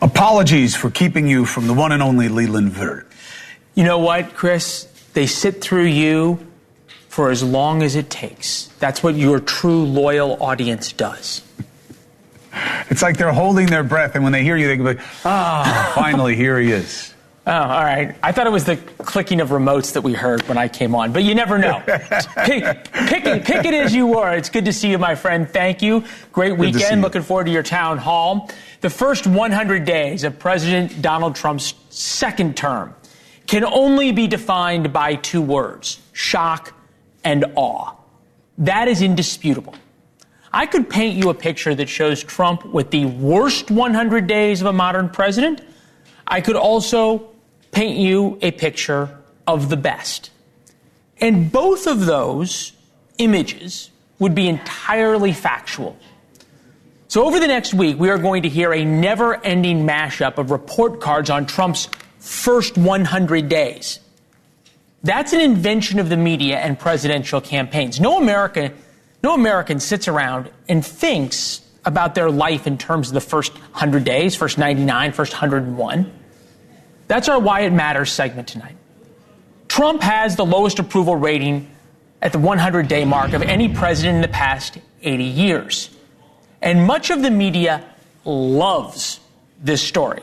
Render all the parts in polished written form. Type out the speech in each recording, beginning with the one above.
Apologies for keeping you from the one and only Leland Vittert. You know what, Chris? They sit through you for as long as it takes. That's what your true loyal audience does. It's like they're holding their breath, and when they hear you, they go, finally, here he is. Oh, all right. I thought it was the clicking of remotes that we heard when I came on, but you never know. Pick it as you were. It's good to see you, my friend. Thank you. Great weekend. Looking forward to your town hall. The first 100 days of President Donald Trump's second term can only be defined by two words: shock and awe. That is indisputable. I could paint you a picture that shows Trump with the worst 100 days of a modern president. I could also paint you a picture of the best. And both of those images would be entirely factual. So over the next week, we are going to hear a never-ending mashup of report cards on Trump's first 100 days. That's an invention of the media and presidential campaigns. No American sits around and thinks about their life in terms of the first 100 days, first 99, first 101. That's our Why It Matters segment tonight. Trump has the lowest approval rating at the 100-day mark of any president in the past 80 years. And much of the media loves this story.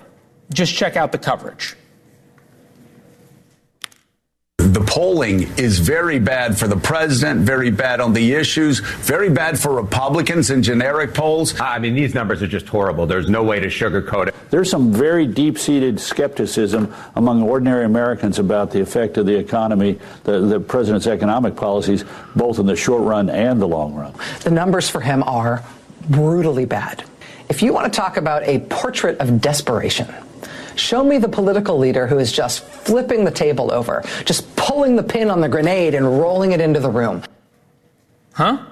Just check out the coverage. The polling is very bad for the president, very bad on the issues, very bad for Republicans in generic polls. I mean, these numbers are just horrible. There's no way to sugarcoat it. There's some very deep-seated skepticism among ordinary Americans about the effect of the economy, the president's economic policies, both in the short run and the long run. The numbers for him are brutally bad. If you want to talk about a portrait of desperation, show me the political leader who is just flipping the table over, just pulling the pin on the grenade and rolling it into the room. Huh?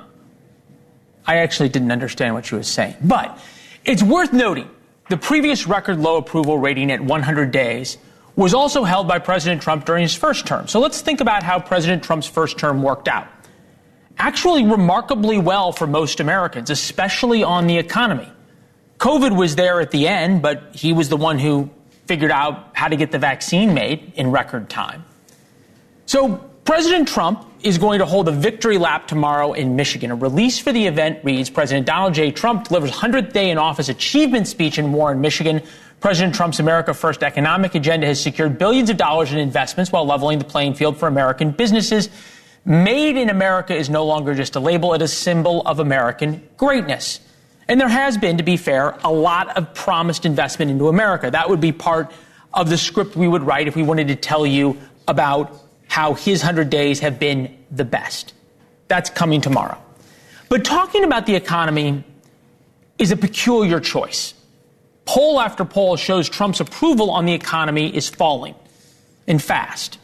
I actually didn't understand what she was saying. But it's worth noting the previous record low approval rating at 100 days was also held by President Trump during his first term. So let's think about how President Trump's first term worked out. Actually, remarkably well for most Americans, especially on the economy. COVID was there at the end, but he was the one who figured out how to get the vaccine made in record time. So President Trump is going to hold a victory lap tomorrow in Michigan. A release for the event reads, President Donald J. Trump delivers 100th day in office achievement speech in Warren, Michigan. President Trump's America First economic agenda has secured billions of dollars in investments while leveling the playing field for American businesses. Made in America is no longer just a label, it is a symbol of American greatness. And there has been, to be fair, a lot of promised investment into America. That would be part of the script we would write if we wanted to tell you about how his 100 days have been the best. That's coming tomorrow. But talking about the economy is a peculiar choice. Poll after poll shows Trump's approval on the economy is falling, and fast.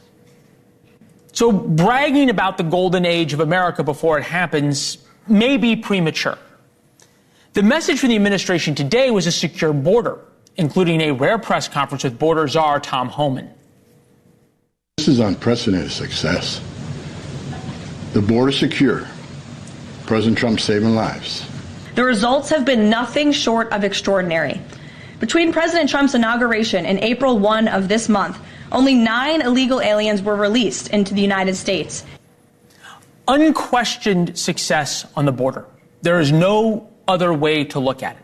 So bragging about the golden age of America before it happens may be premature. The message from the administration today was a secure border, including a rare press conference with border czar Tom Homan. This is unprecedented success. The border secure. President Trump saving lives. The results have been nothing short of extraordinary. Between President Trump's inauguration and April 1 of this month, only 9 illegal aliens were released into the United States. Unquestioned success on the border. There is no other way to look at it.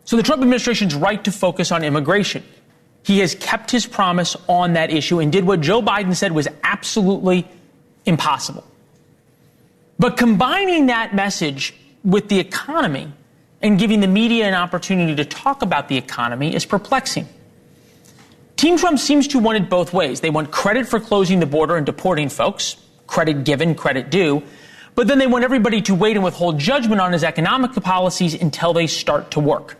So the Trump administration's right to focus on immigration. He has kept his promise on that issue and did what Joe Biden said was absolutely impossible. But combining that message with the economy and giving the media an opportunity to talk about the economy is perplexing. Team Trump seems to want it both ways. They want credit for closing the border and deporting folks, credit given, credit due. But then they want everybody to wait and withhold judgment on his economic policies until they start to work.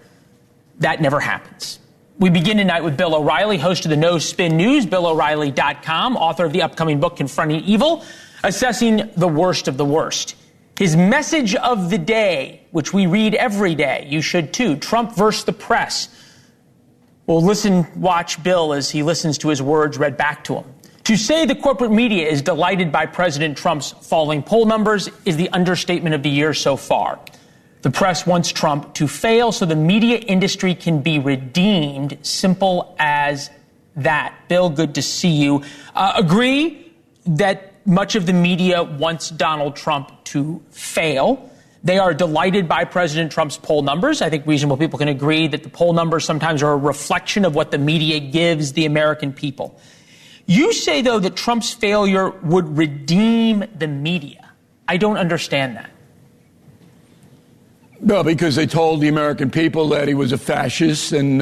That never happens. We begin tonight with Bill O'Reilly, host of the No Spin News, BillO'Reilly.com, author of the upcoming book, Confronting Evil, assessing the worst of the worst. His message of the day, which we read every day, you should too, Trump versus the press. We'll watch Bill as he listens to his words read back to him. To say the corporate media is delighted by President Trump's falling poll numbers is the understatement of the year so far. The press wants Trump to fail so the media industry can be redeemed. Simple as that. Bill, good to see you. Agree that much of the media wants Donald Trump to fail. They are delighted by President Trump's poll numbers. I think reasonable people can agree that the poll numbers sometimes are a reflection of what the media gives the American people. You say, though, that Trump's failure would redeem the media. I don't understand that. No, because they told the American people that he was a fascist and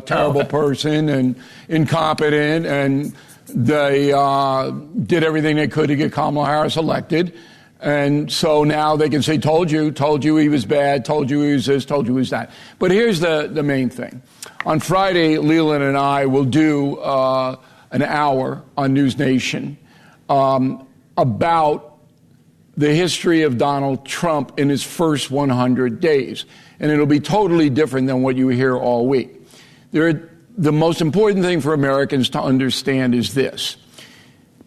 terrible person and incompetent, and they did everything they could to get Kamala Harris elected. And so now they can say, told you he was bad, told you he was this, told you he was that. But here's the main thing. On Friday, Leland and I will do an hour on NewsNation about the history of Donald Trump in his first 100 days. And it'll be totally different than what you hear all week. The most important thing for Americans to understand is this.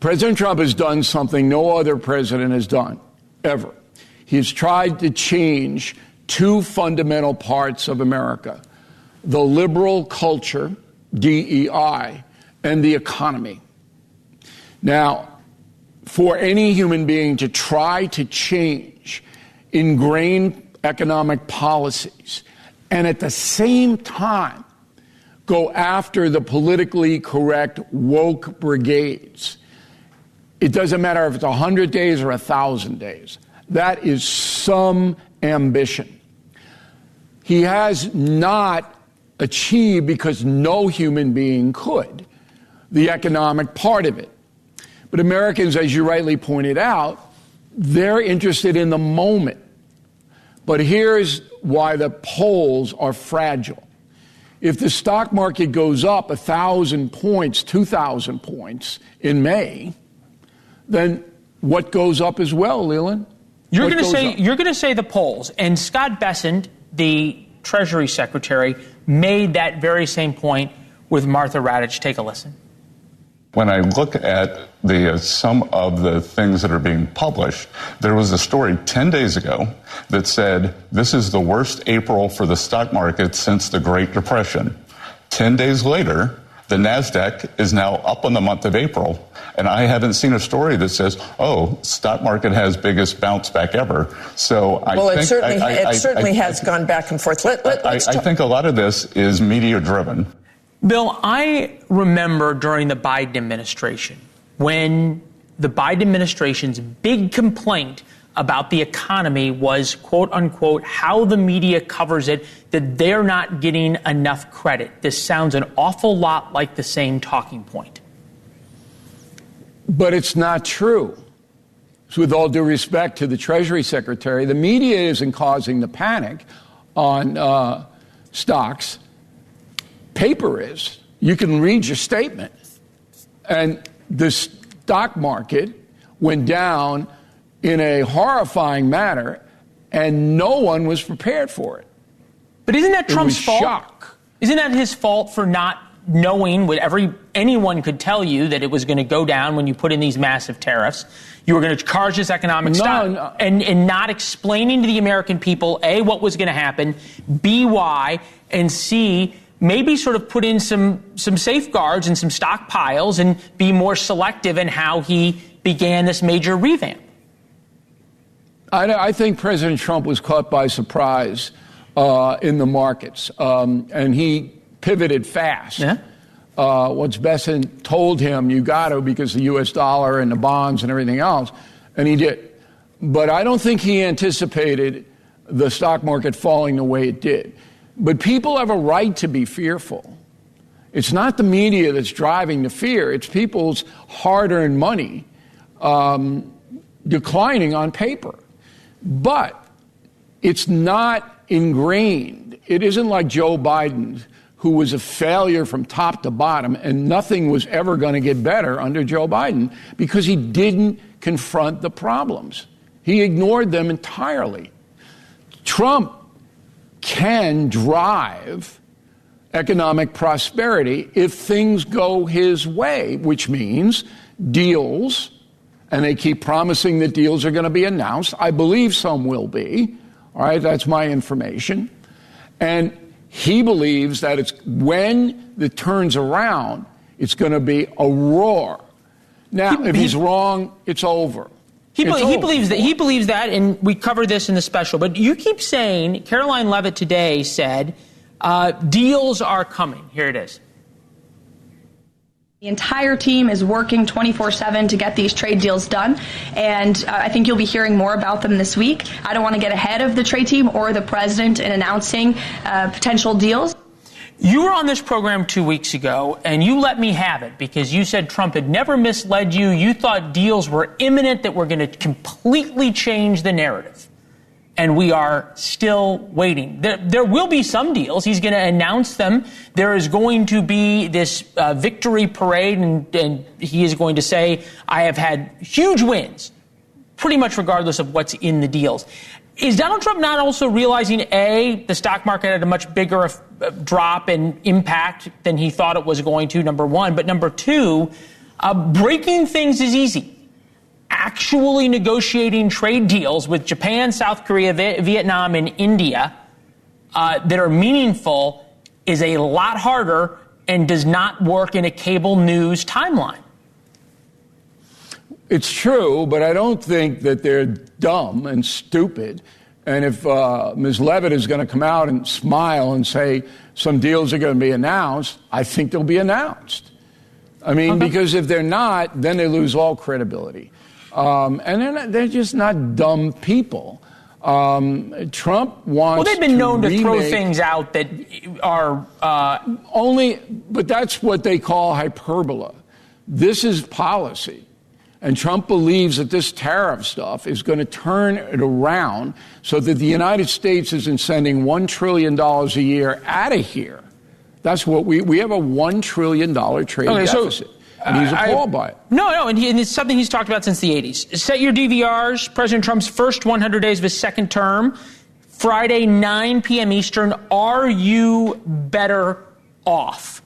President Trump has done something no other president has done, ever. He's tried to change two fundamental parts of America, the liberal culture, DEI, and the economy. Now, for any human being to try to change ingrained economic policies and at the same time go after the politically correct woke brigades, it doesn't matter if it's 100 days or 1,000 days. That is some ambition. He has not achieved, because no human being could, the economic part of it. But Americans, as you rightly pointed out, they're interested in the moment. But here's why the polls are fragile. If the stock market goes up 1,000 points, 2,000 points in May, then what goes up as well, Leland? You're going to say the polls. And Scott Bessent, the Treasury Secretary, made that very same point with Martha Raddatz. Take a listen. When I look at some of the things that are being published, there was a story 10 days ago that said this is the worst April for the stock market since the Great Depression. 10 days later, the NASDAQ is now up on the month of April, and I haven't seen a story that says, "Oh, stock market has biggest bounce back ever." So it certainly has gone back and forth. I think a lot of this is media driven. Bill, I remember during the Biden administration when the Biden administration's big complaint about the economy was, quote unquote, how the media covers it, that they're not getting enough credit. This sounds an awful lot like the same talking point. But it's not true. So with all due respect to the Treasury Secretary, the media isn't causing the panic on stocks. Paper is. You can read your statement. And the stock market went down in a horrifying manner, and no one was prepared for it. But isn't that Trump's fault? Shock. Isn't that his fault for not knowing what anyone could tell you that it was going to go down when you put in these massive tariffs? You were going to charge this economic stock and not explaining to the American people, A, what was going to happen, B, why, and C, maybe sort of put in some safeguards and some stockpiles and be more selective in how he began this major revamp. I think President Trump was caught by surprise in the markets, and he pivoted fast. Yeah. What's Bessent told him, you got to, because the U.S. dollar and the bonds and everything else, and he did. But I don't think he anticipated the stock market falling the way it did. But people have a right to be fearful. It's not the media that's driving the fear. It's people's hard-earned money declining on paper. But it's not ingrained. It isn't like Joe Biden, who was a failure from top to bottom, and nothing was ever going to get better under Joe Biden because he didn't confront the problems. He ignored them entirely. Trump can drive economic prosperity if things go his way, which means deals, and they keep promising that deals are going to be announced. I believe some will be, All right, that's my information. And he believes that it's when it turns around, it's going to be a roar. Now, if he's wrong, it's over. He believes that, and we covered this in the special. But you keep saying, Caroline Levitt today said, deals are coming. Here it is. The entire team is working 24/7 to get these trade deals done, and I think you'll be hearing more about them this week. I don't want to get ahead of the trade team or the president in announcing potential deals. You were on this program 2 weeks ago, and you let me have it because you said Trump had never misled you. You thought deals were imminent that were going to completely change the narrative. And we are still waiting. There will be some deals. He's going to announce them. There is going to be this victory parade, and he is going to say, I have had huge wins, pretty much regardless of what's in the deals. Is Donald Trump not also realizing, A, the stock market had a much bigger drop and impact than he thought it was going to, number one, but number two, breaking things is easy. Actually negotiating trade deals with Japan, South Korea, Vietnam, and India that are meaningful is a lot harder and does not work in a cable news timeline. It's true, but I don't think that they're dumb and stupid. And if Ms. Levitt is going to come out and smile and say some deals are going to be announced, I think they'll be announced. I mean, because if they're not, then they lose all credibility. And they're just not dumb people. Trump wants Well, they've been known to throw things out that are but that's what they call hyperbole. This is policy. And Trump believes that this tariff stuff is going to turn it around so that the United States isn't sending $1 trillion a year out of here. That's what we have a $1 trillion trade deficit. And he's appalled by it. No, and it's something he's talked about since the 80s. Set your DVRs. President Trump's first 100 days of his second term, Friday, 9 p.m. Eastern. Are you better off?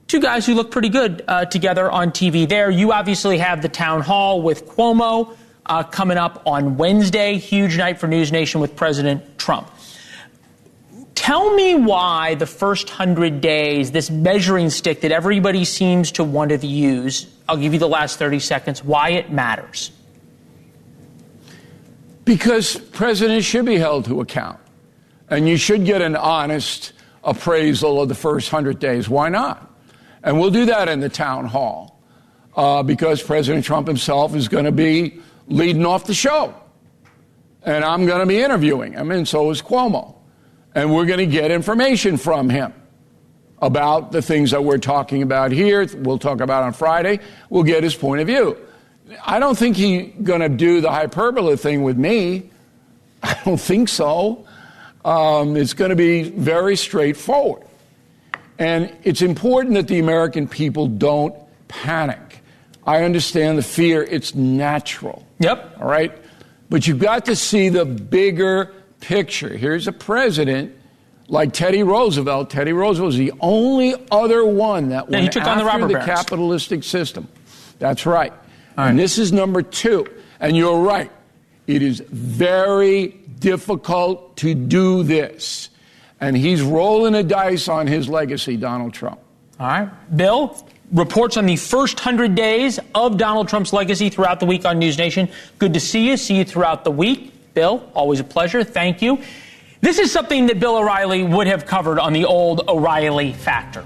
Two guys who look pretty good together on TV there. You obviously have the town hall with Cuomo coming up on Wednesday. Huge night for NewsNation with President Trump. Tell me why the first 100 days, this measuring stick that everybody seems to want to use, I'll give you the last 30 seconds, why it matters. Because presidents should be held to account. And you should get an honest appraisal of the first 100 days. Why not? And we'll do that in the town hall because President Trump himself is going to be leading off the show. And I'm going to be interviewing him, and so is Cuomo. And we're going to get information from him about the things that we're talking about here. We'll talk about on Friday. We'll get his point of view. I don't think he's going to do the hyperbole thing with me. I don't think so. It's going to be very straightforward. And it's important that the American people don't panic. I understand the fear. It's natural. Yep. All right? But you've got to see the bigger picture. Here's a president like Teddy Roosevelt. Teddy Roosevelt was the only other one that went took on after the capitalistic system. That's right. And this is number two. And you're right. It is very difficult to do this. And he's rolling the dice on his legacy, Donald Trump. All right. Bill, reports on the first 100 days of Donald Trump's legacy throughout the week on NewsNation. Good to see you. See you throughout the week. Bill, always a pleasure. Thank you. This is something that Bill O'Reilly would have covered on the old O'Reilly Factor.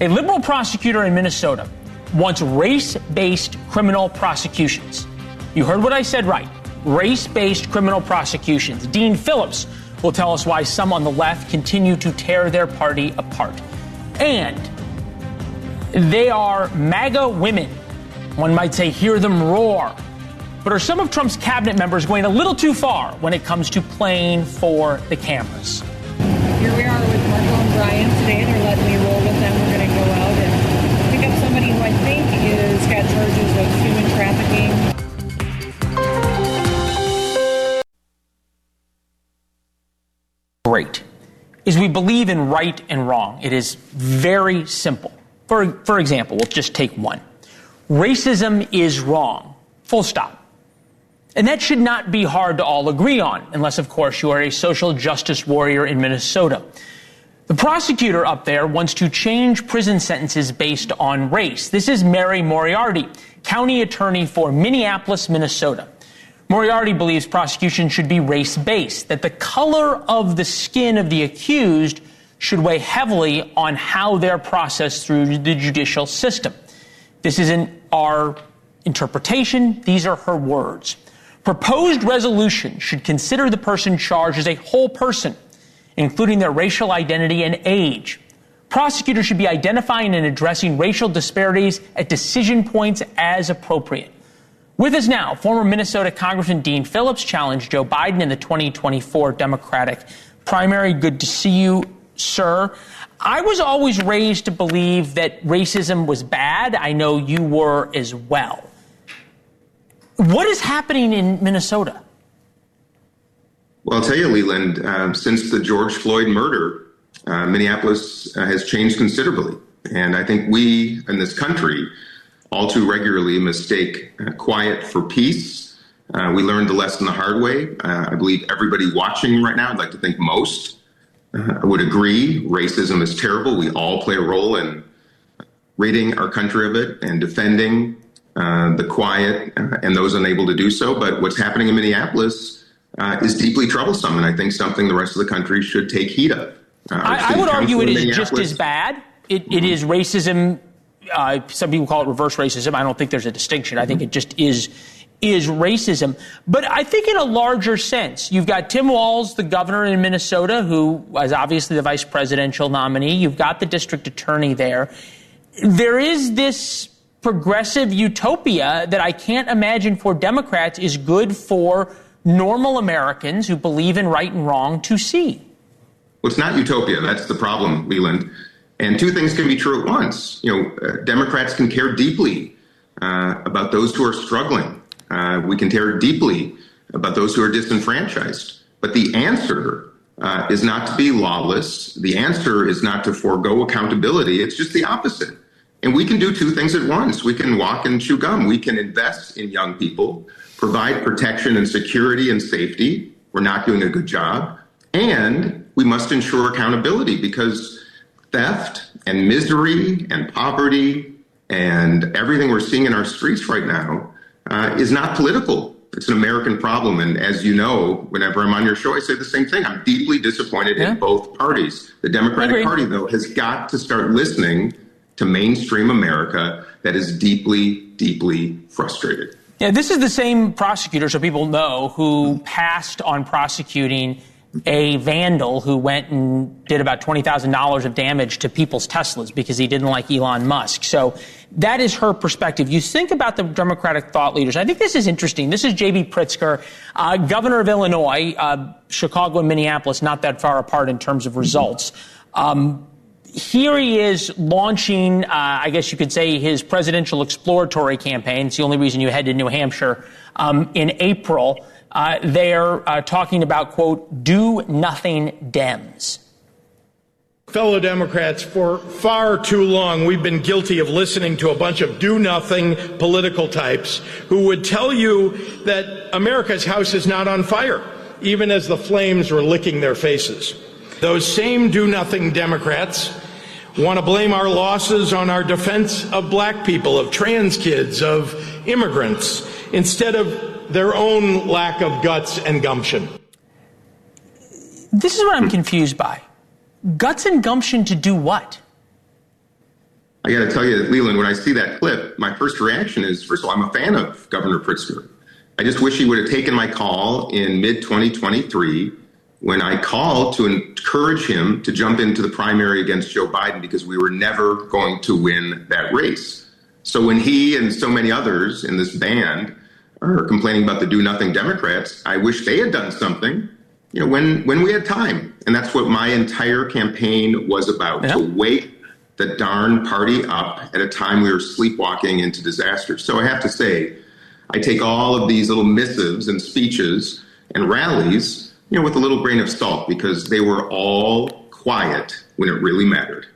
A liberal prosecutor in Minnesota wants race-based criminal prosecutions. You heard what I said right. Race-based criminal prosecutions. Dean Phillips will tell us why some on the left continue to tear their party apart. And they are MAGA women. One might say, hear them roar. But are some of Trump's cabinet members going a little too far when it comes to playing for the cameras? Here we are with Marco and Brian today. They're letting me roll with them. We're going to go out and pick up somebody who I think has got charges of human trafficking. Great. Is we believe in right and wrong. It is very simple. For example, we'll just take one. Racism is wrong. Full stop. And that should not be hard to all agree on, unless, of course, you are a social justice warrior in Minnesota. The prosecutor up there wants to change prison sentences based on race. This is Mary Moriarty, county attorney for Minneapolis, Minnesota. Moriarty believes prosecution should be race-based, that the color of the skin of the accused should weigh heavily on how they're processed through the judicial system. This isn't our interpretation. These are her words. Proposed resolution should consider the person charged as a whole person, including their racial identity and age. Prosecutors should be identifying and addressing racial disparities at decision points as appropriate. With us now, former Minnesota Congressman Dean Phillips challenged Joe Biden in the 2024 Democratic primary. Good to see you, sir. I was always raised to believe that racism was bad. I know you were as well. What is happening in Minnesota? Well, I'll tell you, Leland, since the George Floyd murder, Minneapolis has changed considerably. And I think we in this country all too regularly mistake quiet for peace. We learned the lesson the hard way. I believe everybody watching right now, I'd like to think most, would agree racism is terrible. We all play a role in ridding our country of it and defending the quiet and those unable to do so. But what's happening in Minneapolis is deeply troublesome, and I think something the rest of the country should take heed of. I would argue it is just as bad. It is racism. Some people call it reverse racism. I don't think there's a distinction. I think it just is racism. But I think in a larger sense, you've got Tim Walz, the governor in Minnesota, who was obviously the vice presidential nominee. You've got the district attorney there. There is this progressive utopia that I can't imagine for Democrats is good for normal Americans who believe in right and wrong to see. Well, it's not utopia. That's the problem, Leland. And two things can be true at once. Democrats can care deeply about those who are struggling. We can care deeply about those who are disenfranchised. But the answer is not to be lawless. The answer is not to forego accountability. It's just the opposite. And we can do two things at once. We can walk and chew gum. We can invest in young people, provide protection and security and safety. We're not doing a good job. And we must ensure accountability, because theft and misery and poverty and everything we're seeing in our streets right now is not political. It's an American problem. And as you know, whenever I'm on your show, I say the same thing. I'm deeply disappointed in both parties. The Democratic Party, though, has got to start listening to mainstream America that is deeply, deeply frustrated. Yeah, this is the same prosecutor, so people know, who passed on prosecuting a vandal who went and did about $20,000 of damage to people's Teslas because he didn't like Elon Musk. So that is her perspective. You think about the Democratic thought leaders. I think this is interesting. This is J.B. Pritzker, governor of Illinois, Chicago and Minneapolis, not that far apart in terms of results. Here he is launching, I guess you could say, his presidential exploratory campaign. It's the only reason you head to New Hampshire in April. They're talking about, quote, do nothing Dems. Fellow Democrats, for far too long, we've been guilty of listening to a bunch of do-nothing political types who would tell you that America's house is not on fire, even as the flames were licking their faces. Those same do-nothing Democrats want to blame our losses on our defense of black people, of trans kids, of immigrants, instead of their own lack of guts and gumption. This is what I'm confused by. Guts and gumption to do what? I got to tell you, Leland, when I see that clip, my first reaction is, first of all, I'm a fan of Governor Pritzker. I just wish he would have taken my call in mid-2023 when I called to encourage him to jump into the primary against Joe Biden, because we were never going to win that race. So when he and so many others in this band are complaining about the do-nothing Democrats, I wish they had done something, when we had time. And that's what my entire campaign was about, to wake the darn party up at a time we were sleepwalking into disaster. So I have to say, I take all of these little missives and speeches and rallies with a little grain of salt, because they were all quiet when it really mattered.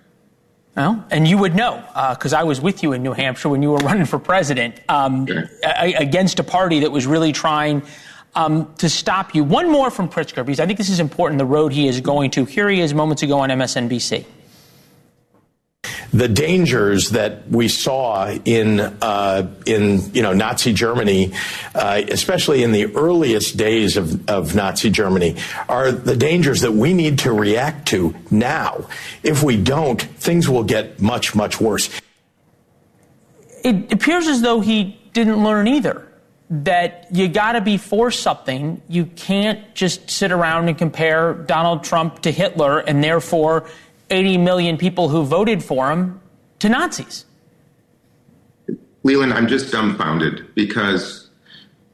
Well, and you would know, because I was with you in New Hampshire when you were running for president against a party that was really trying to stop you. One more from Pritzker, because I think this is important, the road he is going to. Here he is moments ago on MSNBC. The dangers that we saw in Nazi Germany, especially in the earliest days of Nazi Germany, are the dangers that we need to react to now. If we don't, things will get much, much worse. It appears as though he didn't learn either, that you got to be for something. You can't just sit around and compare Donald Trump to Hitler and therefore 80 million people who voted for him to Nazis. Leland, I'm just dumbfounded because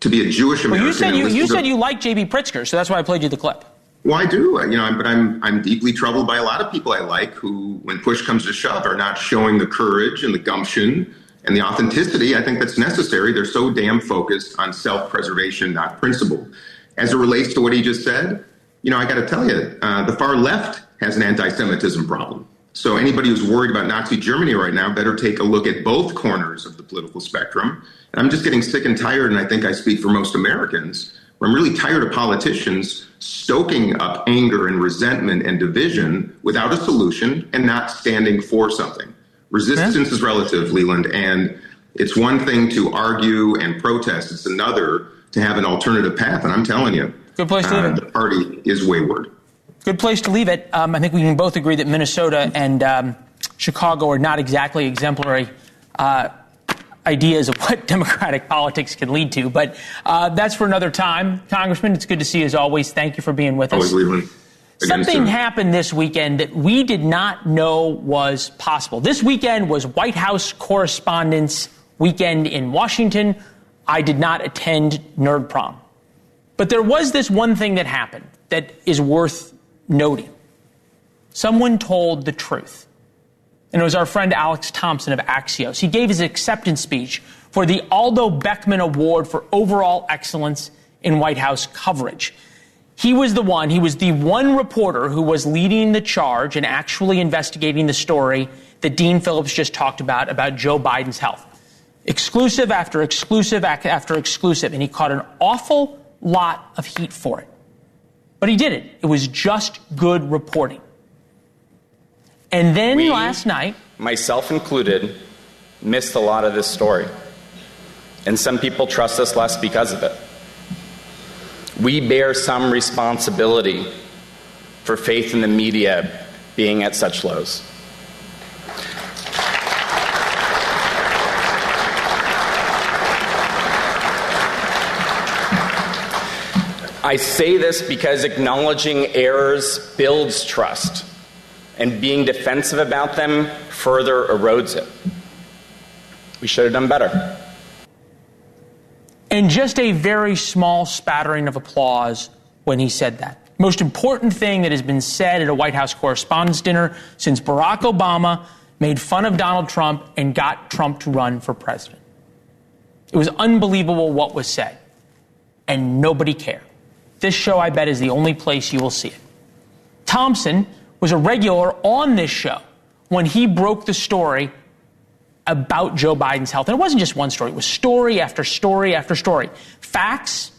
to be a Jewish American... Well, you said you like J.B. Pritzker, so that's why I played you the clip. Well, I do, but I'm deeply troubled by a lot of people I like who, when push comes to shove, are not showing the courage and the gumption and the authenticity I think that's necessary. They're so damn focused on self-preservation, not principle. As it relates to what he just said, I got to tell you, the far left has an anti-Semitism problem. So anybody who's worried about Nazi Germany right now better take a look at both corners of the political spectrum. And I'm just getting sick and tired, and I think I speak for most Americans, where I'm really tired of politicians stoking up anger and resentment and division without a solution and not standing for something. Resistance is relative, Leland, and it's one thing to argue and protest. It's another to have an alternative path. And I'm telling you, good place to leave it. The party is wayward. Good place to leave it. I think we can both agree that Minnesota and Chicago are not exactly exemplary ideas of what democratic politics can lead to. But that's for another time. Congressman, it's good to see you as always. Thank you for being with us. Always, Leland. Something happened this weekend that we did not know was possible. This weekend was White House Correspondents' Weekend in Washington. I did not attend Nerd Prom. But there was this one thing that happened that is worth noting. Someone told the truth. And it was our friend Alex Thompson of Axios. He gave his acceptance speech for the Aldo Beckman Award for Overall Excellence in White House Coverage. He was the one reporter who was leading the charge and actually investigating the story that Dean Phillips just talked about Joe Biden's health. Exclusive after exclusive after exclusive. And he caught an awful lot of heat for it. But he did it. It was just good reporting. And then last night, myself included, missed a lot of this story. And some people trust us less because of it. We bear some responsibility for faith in the media being at such lows. I say this because acknowledging errors builds trust, and being defensive about them further erodes it. We should have done better. And just a very small spattering of applause when he said that. Most important thing that has been said at a White House Correspondents' Dinner since Barack Obama made fun of Donald Trump and got Trump to run for president. It was unbelievable what was said, and nobody cared. This show, I bet, is the only place you will see it. Thompson was a regular on this show when he broke the story about Joe Biden's health. And it wasn't just one story. It was story after story after story. Facts,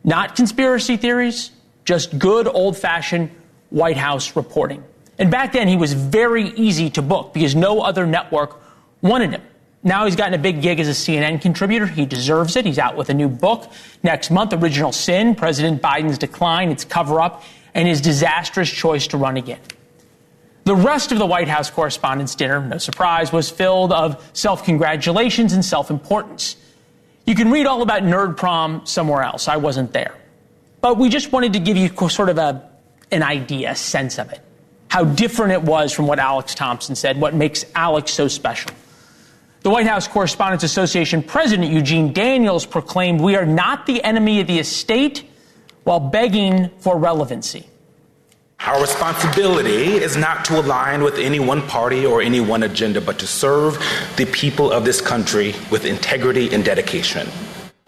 not conspiracy theories, just good old-fashioned White House reporting. And back then, he was very easy to book because no other network wanted him. Now he's gotten a big gig as a CNN contributor. He deserves it. He's out with a new book next month, Original Sin, President Biden's Decline, its cover-up, and his disastrous choice to run again. The rest of the White House Correspondents' Dinner, no surprise, was filled of self-congratulations and self-importance. You can read all about Nerd Prom somewhere else. I wasn't there. But we just wanted to give you sort of an idea, a sense of it, how different it was from what Alex Thompson said, what makes Alex so special. The White House Correspondents Association President Eugene Daniels proclaimed, "We are not the enemy of the estate," while begging for relevancy. Our responsibility is not to align with any one party or any one agenda, but to serve the people of this country with integrity and dedication.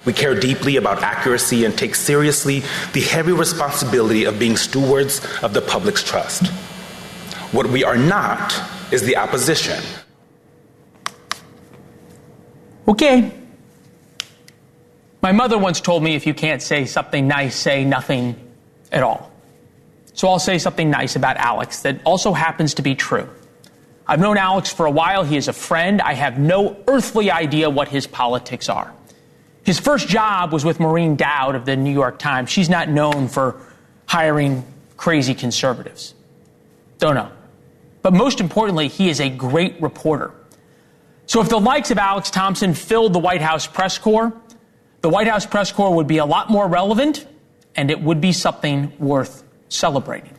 We care deeply about accuracy and take seriously the heavy responsibility of being stewards of the public's trust. What we are not is the opposition. Okay. My mother once told me if you can't say something nice, say nothing at all. So I'll say something nice about Alex that also happens to be true. I've known Alex for a while. He is a friend. I have no earthly idea what his politics are. His first job was with Maureen Dowd of the New York Times. She's not known for hiring crazy conservatives. Don't know. But most importantly, he is a great reporter. So if the likes of Alex Thompson filled the White House press corps, the White House press corps would be a lot more relevant, and it would be something worth celebrating.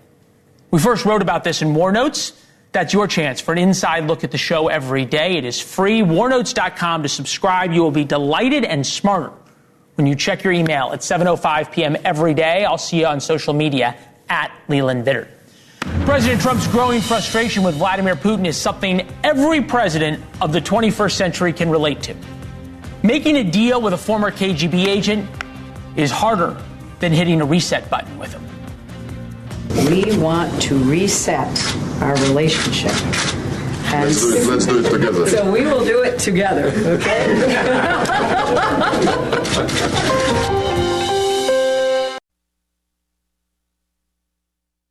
We first wrote about this in War Notes. That's your chance for an inside look at the show every day. It is free. warnotes.com to subscribe. You will be delighted and smarter when you check your email at 7:05 p.m. every day. I'll see you on social media at Leland Vittert. President Trump's growing frustration with Vladimir Putin is something every president of the 21st century can relate to. Making a deal with a former KGB agent is harder than hitting a reset button with him. We want to reset our relationship. And let's do it together. So we will do it together, okay?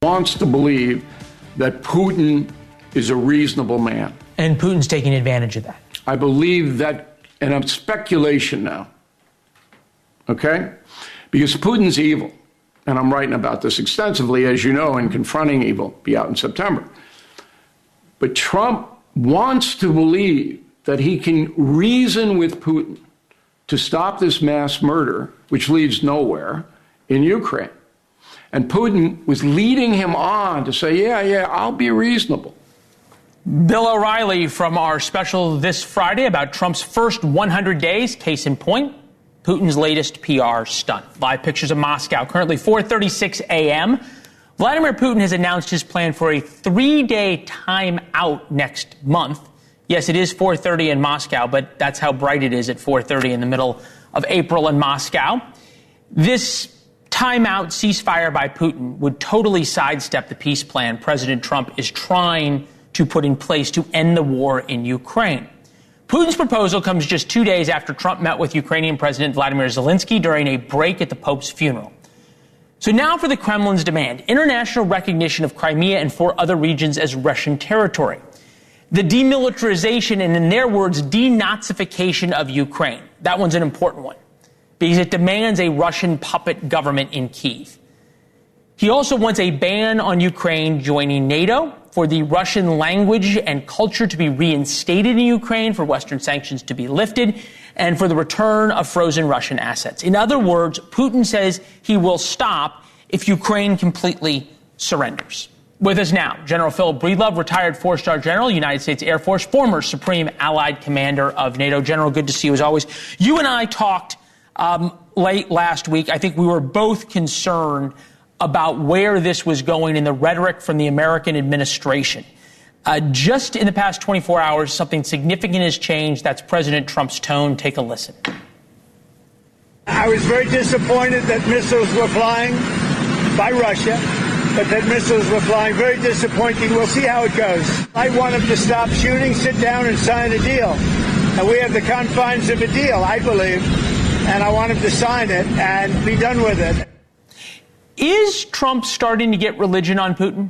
Wants to believe that Putin is a reasonable man. And Putin's taking advantage of that. I believe that, and I'm speculation now, okay? Because Putin's evil. And I'm writing about this extensively, as you know, in Confronting Evil, be out in September. But Trump wants to believe that he can reason with Putin to stop this mass murder, which leads nowhere, in Ukraine. And Putin was leading him on to say, yeah, I'll be reasonable. Bill O'Reilly from our special this Friday about Trump's first 100 days, case in point. Putin's latest PR stunt. Live pictures of Moscow, currently 4:36 a.m. Vladimir Putin has announced his plan for a 3-day timeout next month. Yes, it is 4:30 in Moscow, but that's how bright it is at 4:30 in the middle of April in Moscow. This timeout ceasefire by Putin would totally sidestep the peace plan President Trump is trying to put in place to end the war in Ukraine. Putin's proposal comes just 2 days after Trump met with Ukrainian President Vladimir Zelensky during a break at the Pope's funeral. So now for the Kremlin's demand: international recognition of Crimea and 4 other regions as Russian territory. The demilitarization and, in their words, denazification of Ukraine. That one's an important one because it demands a Russian puppet government in Kyiv. He also wants a ban on Ukraine joining NATO, for the Russian language and culture to be reinstated in Ukraine, for Western sanctions to be lifted, and for the return of frozen Russian assets. In other words, Putin says he will stop if Ukraine completely surrenders. With us now, General Philip Breedlove, retired 4-star general, United States Air Force, former Supreme Allied Commander of NATO. General, good to see you as always. You and I talked late last week. I think we were both concerned about where this was going in the rhetoric from the American administration. Just in the past 24 hours, something significant has changed. That's President Trump's tone. Take a listen. I was very disappointed that missiles were flying by Russia, but that missiles were flying. Very disappointing. We'll see how it goes. I want them to stop shooting, sit down, and sign a deal. And we have the confines of a deal, I believe, and I want them to sign it and be done with it. Is Trump starting to get religion on Putin?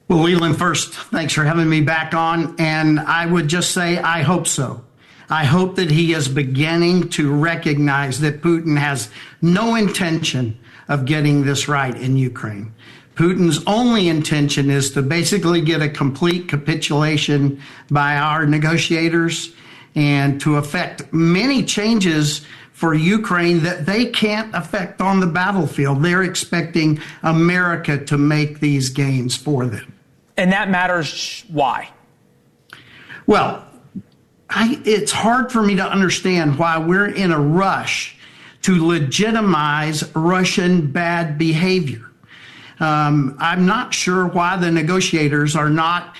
Well, Leland, first, thanks for having me back on. And I would just say I hope so. I hope that he is beginning to recognize that Putin has no intention of getting this right in Ukraine. Putin's only intention is to basically get a complete capitulation by our negotiators and to effect many changes for Ukraine that they can't affect on the battlefield. They're expecting America to make these gains for them. And that matters why? Well, it's hard for me to understand why we're in a rush to legitimize Russian bad behavior. I'm not sure why the negotiators are not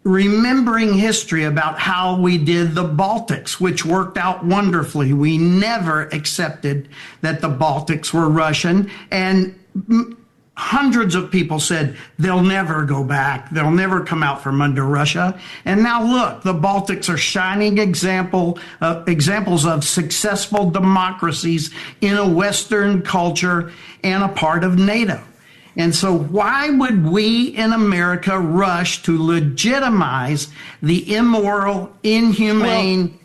remembering history about how we did the Baltics, which worked out wonderfully. We never accepted that the Baltics were Russian. And Hundreds of people said they'll never go back. They'll never come out from under Russia. And now look, the Baltics are shining examples of successful democracies in a Western culture and a part of NATO. And so why would we in America rush to legitimize the immoral, inhumane...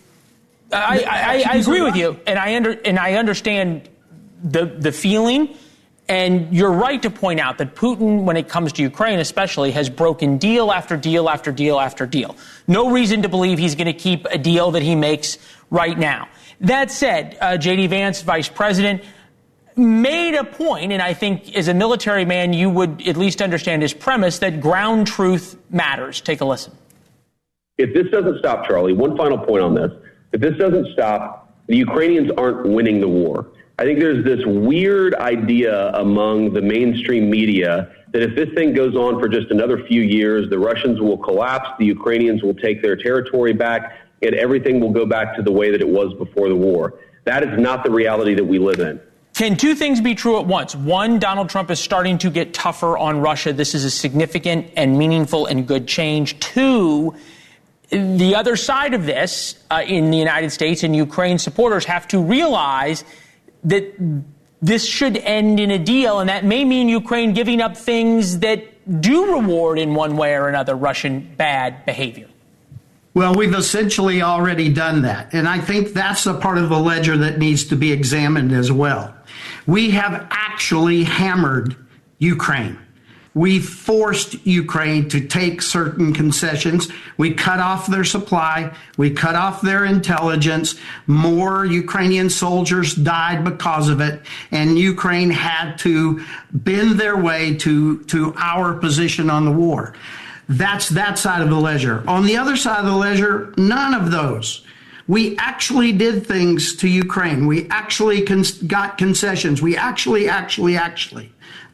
I agree with you, and I understand the feeling. And you're right to point out that Putin, when it comes to Ukraine especially, has broken deal after deal after deal after deal. No reason to believe he's going to keep a deal that he makes right now. That said, J.D. Vance, vice president, made a point, and I think as a military man, you would at least understand his premise, that ground truth matters. Take a listen. If this doesn't stop, Charlie, one final point on this. If this doesn't stop, the Ukrainians aren't winning the war. I think there's this weird idea among the mainstream media that if this thing goes on for just another few years, the Russians will collapse, the Ukrainians will take their territory back, and everything will go back to the way that it was before the war. That is not the reality that we live in. Can two things be true at once? One, Donald Trump is starting to get tougher on Russia. This is a significant and meaningful and good change. Two, the other side of this in the United States and Ukraine supporters have to realize that this should end in a deal, and that may mean Ukraine giving up things that do reward in one way or another Russian bad behavior. Well, we've essentially already done that, and I think that's a part of the ledger that needs to be examined as well. We have actually hammered Ukraine. We forced Ukraine to take certain concessions. We cut off their supply. We cut off their intelligence. More Ukrainian soldiers died because of it. And Ukraine had to bend their way to our position on the war. That's that side of the ledger. On the other side of the ledger, none of those. We actually did things to Ukraine. We actually got concessions. We actually.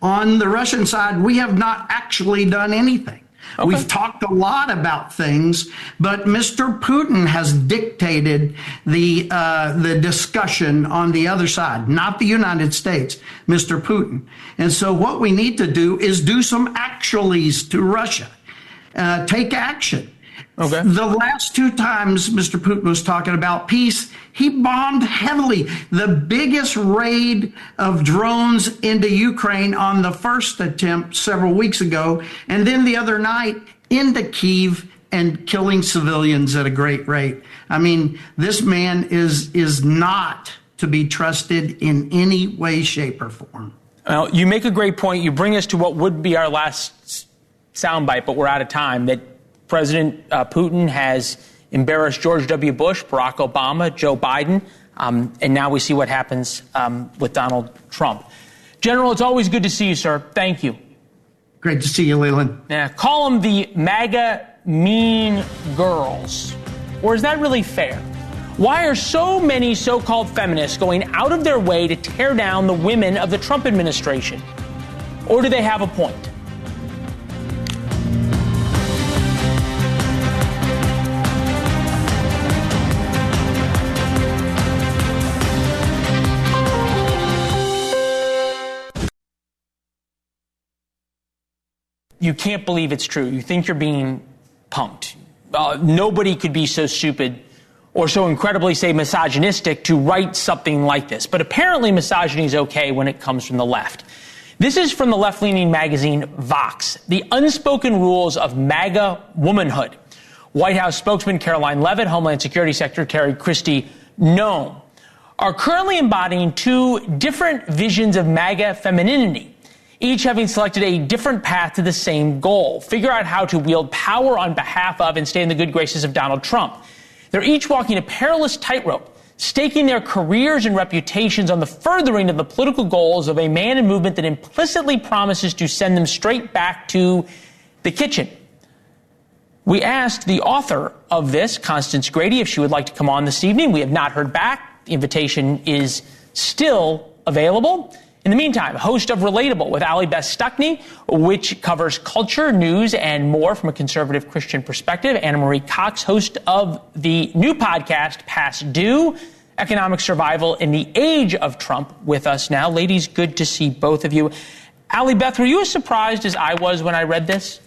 On the Russian side, we have not actually done anything. Okay. We've talked a lot about things, but Mr. Putin has dictated the discussion on the other side, not the United States, Mr. Putin. And so what we need to do is do some actuallys to Russia. Take action. Okay. The last two times Mr. Putin was talking about peace, he bombed heavily. The biggest raid of drones into Ukraine on the first attempt several weeks ago, and then the other night into Kyiv and killing civilians at a great rate. I mean, this man is not to be trusted in any way, shape, or form. Well, you make a great point. You bring us to what would be our last soundbite, but we're out of time, that President Putin has embarrassed George W. Bush, Barack Obama, Joe Biden, and now we see what happens with Donald Trump. General, it's always good to see you, sir. Thank you. Great to see you, Leland. Yeah, call them the MAGA mean girls. Or is that really fair? Why are so many so-called feminists going out of their way to tear down the women of the Trump administration? Or do they have a point? You can't believe it's true. You think you're being punked. Nobody could be so stupid or so incredibly, say, misogynistic to write something like this. But apparently misogyny is okay when it comes from the left. This is from the left-leaning magazine Vox, the unspoken rules of MAGA womanhood. White House spokesman Caroline Leavitt, Homeland Security Secretary Kristi Noem are currently embodying two different visions of MAGA femininity, each having selected a different path to the same goal: figure out how to wield power on behalf of and stay in the good graces of Donald Trump. They're each walking a perilous tightrope, staking their careers and reputations on the furthering of the political goals of a man and movement that implicitly promises to send them straight back to the kitchen. We asked the author of this, Constance Grady, if she would like to come on this evening. We have not heard back. The invitation is still available. In the meantime, host of Relatable with Ali Beth Stuckney, which covers culture, news, and more from a conservative Christian perspective. Anna Marie Cox, host of the new podcast, Past Due, Economic Survival in the Age of Trump, with us now. Ladies, good to see both of you. Allie Beth, were you as surprised as I was when I read this?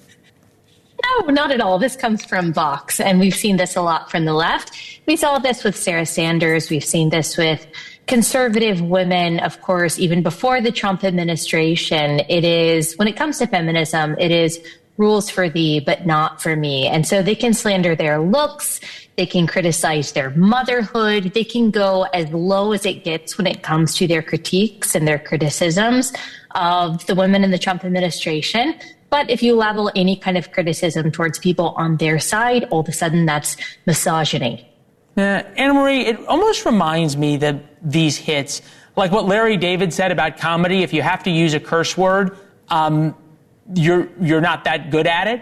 No, not at all. This comes from Vox, and we've seen this a lot from the left. We saw this with Sarah Sanders. We've seen this with conservative women, of course, even before the Trump administration. It is, when it comes to feminism, it is rules for thee, but not for me. And so they can slander their looks. They can criticize their motherhood. They can go as low as it gets when it comes to their critiques and their criticisms of the women in the Trump administration. But if you level any kind of criticism towards people on their side, all of a sudden that's misogyny. Anna Marie, it almost reminds me that these hits, like what Larry David said about comedy, if you have to use a curse word, you're not that good at it.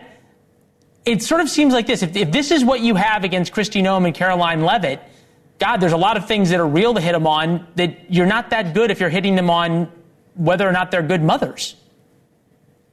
It sort of seems like this. If this is what you have against Kristi Noem and Caroline Leavitt, God, there's a lot of things that are real to hit them on that you're not that good if you're hitting them on whether or not they're good mothers.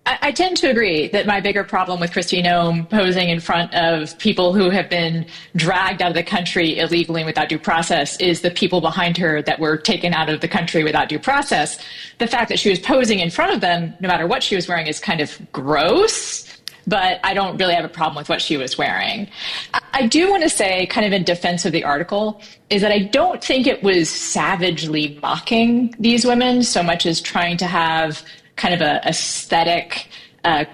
I tend to agree that my bigger problem with Kristi Noem posing in front of people who have been dragged out of the country illegally and without due process is the people behind her that were taken out of the country without due process. The fact that she was posing in front of them, no matter what she was wearing, is kind of gross. But I don't really have a problem with what she was wearing. I do want to say, kind of in defense of the article, is that I don't think it was savagely mocking these women so much as trying to have kind of a aesthetic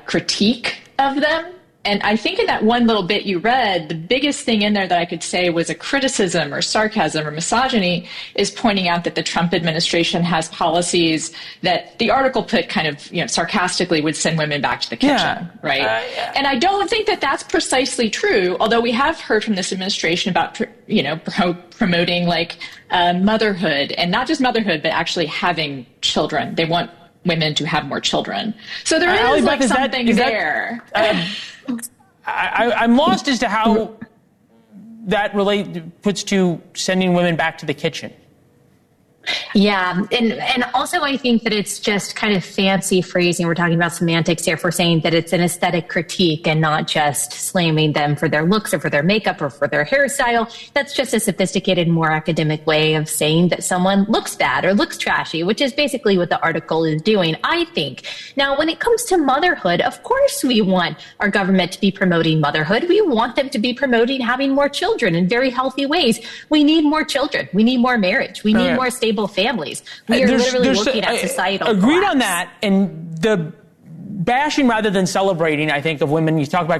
critique of them. And I think in that one little bit you read, the biggest thing in there that I could say was a criticism or sarcasm or misogyny is pointing out that the Trump administration has policies that the article put kind of, sarcastically would send women back to the kitchen, right? And I don't think that that's precisely true, although we have heard from this administration about, promoting like motherhood, and not just motherhood, but actually having children. They want women to have more children. So there is like something there. I'm lost as to how that puts to sending women back to the kitchen. Yeah. And also I think that it's just kind of fancy phrasing. We're talking about semantics here. If we're saying that it's an aesthetic critique and not just slamming them for their looks or for their makeup or for their hairstyle, that's just a sophisticated, more academic way of saying that someone looks bad or looks trashy, which is basically what the article is doing, I think. Now, when it comes to motherhood, of course we want our government to be promoting motherhood. We want them to be promoting having more children in very healthy ways. We need more children. We need more marriage. We need more stable families. We are literally looking at societal agreed collapse. on that, and the bashing rather than celebrating, I think, of women. You talk about